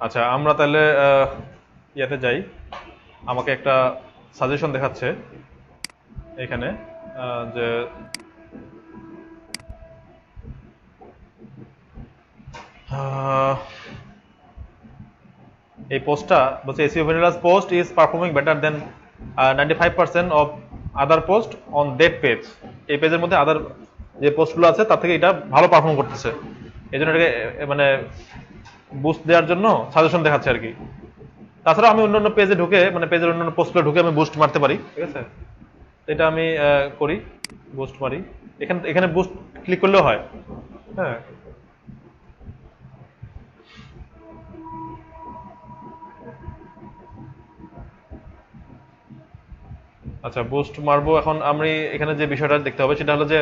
আচ্ছা, আমরা তাহলে ইয়াতে যাই। আমাকে একটা সাজেশন দেখাচ্ছে এখানে যে এই পোস্টটা বলছে SEO vanilla's post is performing better than 95% of other post on that page. এই পেজের মধ্যে আদার যে পোস্টগুলো আছে তার থেকে এটা ভালো পারফর্ম করতেছে, এই জন্য এটাকে মানে বুস্ট দেওয়ার জন্য সাজেশন দেখাচ্ছে আর কি। তাছাড়া আমি অন্যান্য পেজে ঢুকে মানে পেজের অন্যান্য পোস্টগুলো ঢুকে আমি বুস্ট মারতে পারি, ঠিক আছে? এটা আমি করি, বুস্ট মারি। এখানে এখানে বুস্ট ক্লিক করলেও হয়। হ্যাঁ, আচ্ছা বুস্ট মারবো। এখন আমি এখানে যে বিষয়টা দেখতে হবে সেটা হলো যে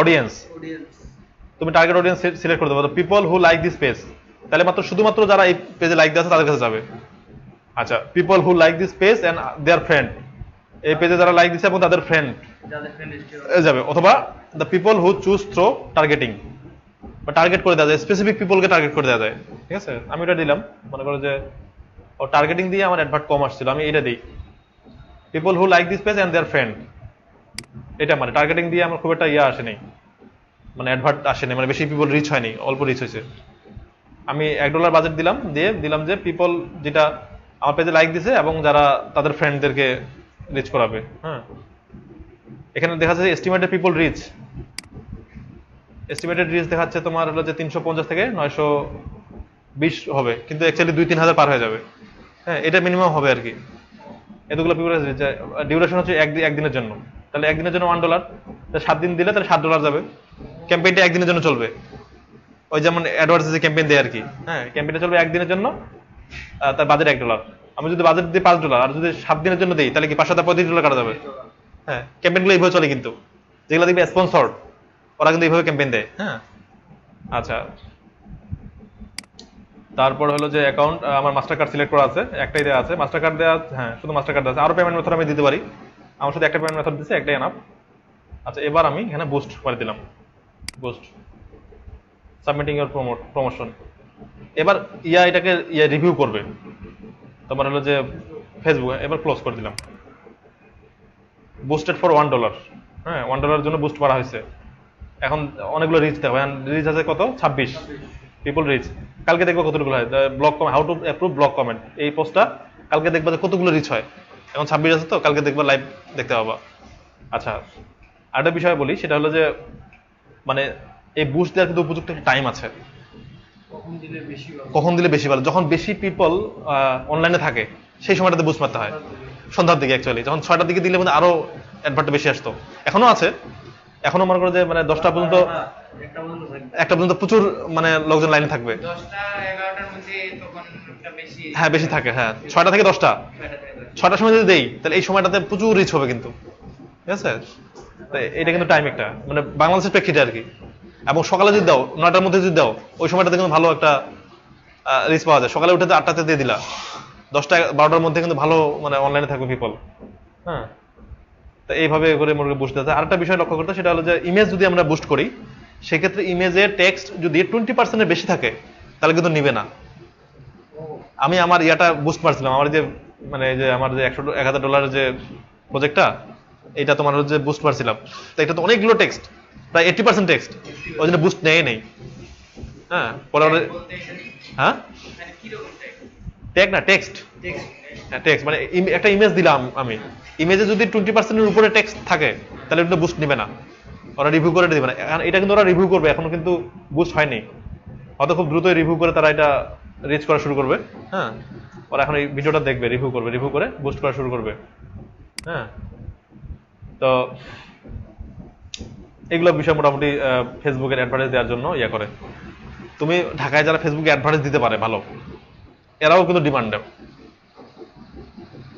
অডিয়েন্স। তুমি টার্গেট অডিয়েন্স সিলেক্ট করতে পারো, people who like this page. তাহলে মাত্র শুধুমাত্র যারা এই পেজে লাইক দিয়েছে তাদের কাছে যাবে। আচ্ছা, people who like this page and their friend, এই পেজে যারা লাইক দিচ্ছে এবং তাদের ফ্রেন্ড যাবে। অথবা the people who choose through targeting, বা টার্গেট করে দেওয়া যায়, স্পেসিফিক পিপলকে টার্গেট করে দেওয়া যায়, ঠিক আছে? আমি এটা দিলাম, মনে করো যে ও টার্গেটিং দিয়ে আমার অ্যাডভার্ট কম আসছিল, আমি এটা দিই people who like this page and their friend. এটা মানে টার্গেটিং দিয়ে আমার খুব একটা ইয়ে আসেনি, মানে অ্যাডভার্ট আসেনি, মানে বেশি পিপল রিচ হয়নি, অল্প রিচ হয়েছে। আমি $1 বাজেট দিলাম, দিয়ে দিলাম যে পিপল যেটা আমার পেজে লাইক দিছে এবং যারা তাদের ফ্রেন্ডদেরকে রিচ করাবে। হ্যাঁ, এখানে দেখা যাচ্ছে estimated people reach, estimated reach দেখাচ্ছে তোমার হলো যে 350 থেকে 920 হবে, কিন্তু অ্যাকচুয়ালি 2-3 হাজার পার হয়ে যাবে। হ্যাঁ, এটা মিনিমাম হবে আর কি। এতগুলো পিপল ডিউরেশন হচ্ছে একদিনের জন্য, তাহলে একদিনের জন্য $1, 7 দিন দিলে তাহলে $7 যাবে। ক্যাম্পেইনটা একদিনের জন্য চলবে, ওই যেমন অ্যাডভার্টাইজ ক্যাম্পেইন দেয় আর কি। হ্যাঁ, ক্যাম্পেইনটা চলবে একদিনের জন্য, তার বাজেট $1। আমি যদি বাজেট দিই $5 আর যদি 7 দিনের জন্য দিই তাহলে কি $535 কাটা যাবে। হ্যাঁ, ক্যাম্পেইনগুলো এইভাবে চলে, কিন্তু যেগুলো দেখবে স্পন্সর্ড ওরা কিন্তু এইভাবে ক্যাম্পেইন দেয়। হ্যাঁ, আচ্ছা তারপর হলো যে অ্যাকাউন্ট, আমার মাস্টার কার্ড সিলেক্ট করা আছে, একটাই দেওয়া আছে মাস্টার কার্ড দেওয়া। হ্যাঁ, শুধু মাস্টার কার্ড আছে, আরো পেমেন্ট মেথড আমি দিতে পারি, আমার শুধু একটা পেমেন্ট মেথড দিচ্ছে, একটাই এনাফ। আচ্ছা, এবার আমি এখানে বুস্ট করে দিলাম, বুস্ট সাবমিটিং ইওর প্রমোশন। এবার এটাকে রিভিউ করবে তোমার হলো যে ফেসবুক। এবার ক্লোজ করে দিলাম, বুস্টেড ফর $1। হ্যাঁ, $1 জন্য বুস্ট করা হয়েছে। এখন অনেকগুলো রিচ দেখো, রিচ আছে কত, 26 পিপল রিচ। কালকে দেখবো কতগুলো হয়, block how to approve block comment, এই পোস্টটা কালকে দেখবা যে কতগুলো রিচ হয়। এখন 26 আছে, তো কালকে দেখবা লাইভ দেখতে পাবা। আচ্ছা, আরেকটা বিষয় বলি, সেটা হলো যে মানে এই বুস্ট দেওয়ার কিন্তু উপযুক্ত একটা টাইম আছে। কখন দিলে বেশি ভালো, যখন বেশি পিপল অনলাইনে থাকে সেই সময়টাতে বুস্ট মারতে হয়, সন্ধ্যার দিকে। অ্যাকচুয়ালি যখন 6টার দিকে দিলে মানে আরো অ্যাডভার্টটা বেশি আসতো, এখনো আছে, এখনো মনে করো যে মানে 10টা পর্যন্ত, একটা পর্যন্ত প্রচুর মানে লোকজন লাইনে থাকবে। হ্যাঁ, বেশি থাকে। হ্যাঁ, 6টা থেকে 10টা, 6টার সময় যদি দেই তাহলে এই সময়টাতে প্রচুর রিচ হবে কিন্তু, ঠিক আছে? এটা কিন্তু টাইম একটা মানে বাংলাদেশের প্রেক্ষিতে আর কি। এবং সকালে যদি দাও 9টার মধ্যে যদি দাও, ওই সময়টাতে কিন্তু ভালো একটা রিচ পাওয়া যায়। সকালে উঠে 8টাতে দিয়ে দিলা, 10টা 12টার মধ্যে কিন্তু ভালো মানে অনলাইনে থাকবে পিপল। হ্যাঁ, তো এইভাবে করে মোটামুটি বুস্ট দিতে। আরেকটা বিষয় লক্ষ্য করতে, সেটা হলো যে ইমেজ যদি আমরা বুস্ট করি, সেক্ষেত্রে ইমেজের টেক্সট যদি 20% বেশি থাকে তাহলে কিন্তু নিবে না। আমি আমার ইয়াটা বুস্ট মারছিলাম, আমার যে মানে যে আমার যে $1,000 যে প্রজেক্টটা, এটা তোমার হচ্ছে বুস্ট মারছিলাম, তো এটা তো অনেকগুলো টেক্সট, প্রায় 80% টেক্সট, ওই জন্য বুস্ট নেই। হ্যাঁ, পরে হ্যাঁ ট্যাগ না, টেক্সট। হ্যাঁ, টেক্সট মানে একটা ইমেজ দিলাম আমি, ইমেজে যদি 20%-এর উপরে টেক্সট থাকে তাহলে এটা বুস্ট নিবে না, ওরা রিভিউ করে দিবে না। এটা কিন্তু ওরা রিভিউ করবে, এখনো কিন্তু বুস্ট হয়নি, হয়তো খুব দ্রুতই রিভিউ করে তারা এটা রিচ করা শুরু করবে। হ্যাঁ, ওরা এখন এই ভিডিওটা দেখবে, রিভিউ করবে, রিভিউ করে বুস্ট করা শুরু করবে। হ্যাঁ, তো এগুলো বিষয় মোটামুটি ফেসবুকের অ্যাডভার্টাইজ দেওয়ার জন্য ইয়া করে। তুমি ঢাকায় যারা ফেসবুকে অ্যাডভার্টাইজ দিতে পারে ভালো, এরাও কিন্তু ডিমান্ড দেয়,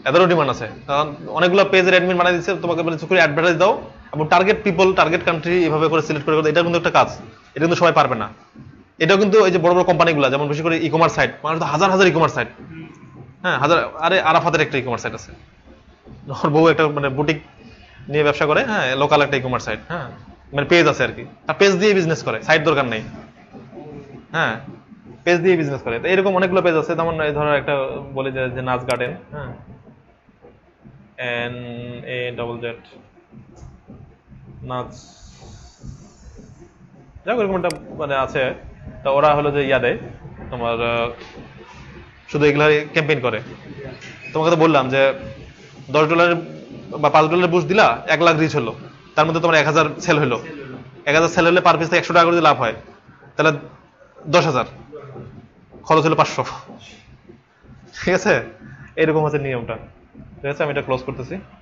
এদেরও ডিমান্ড আছে। কারণ অনেকগুলো পেজের অ্যাডমিন বানাই দিচ্ছে, তোমাকে বলেছে করে অ্যাডভার্টাইজ দাও এবং টার্গেট পিপল, টার্গেট কান্ট্রি এভাবে করে সিলেক্ট করে, এটা কিন্তু একটা কাজ, এটা কিন্তু সবাই পারবে না। এটাও কিন্তু ওই যে বড় বড় কোম্পানিগুলো, যেমন বেশি করে ই কমার্স সাইট, মানে হাজার হাজার ই কমার্স সাইট। হ্যাঁ, হাজার, আরে আরাফাতের একটা ই কমার্স সাইট আছে, ওর বউ একটা মানে বুটিক নিয়ে ব্যবসা করে। হ্যাঁ, লোকাল একটা ই কমার্স সাইট। হ্যাঁ, মানে পেজ আছে আর কি, আর পেজ দিয়ে বিজনেস করে, সাইট দরকার নেই। হ্যাঁ, পেজ দিয়ে বিজনেস করে। তো এরকম অনেকগুলো পেজ আছে, যেমন এই ধরো একটা বলি যে নাচ গার্ডেন, হ্যাঁ, NAZZ নাচ, যাই হোক এরকম একটা মানে আছে। তা ওরা হলো যে ইয়া দেয় তোমার শুধু এগুলা ক্যাম্পেইন করে। তোমাকে তো বললাম যে $10 বা $5 বুস্ট দিলা, 1 লাখ রিচ হলো, তার মধ্যে তোমার 1000 সেল হলো, 1000 সেল হলে পার পিস 100 টাকা করে যদি লাভ হয়, তাহলে 10,000, খরচ হলো 500। ঠিক আছে, এরকম হচ্ছে নিয়মটা। ঠিক আছে, আমি এটা ক্লোজ করতেছি।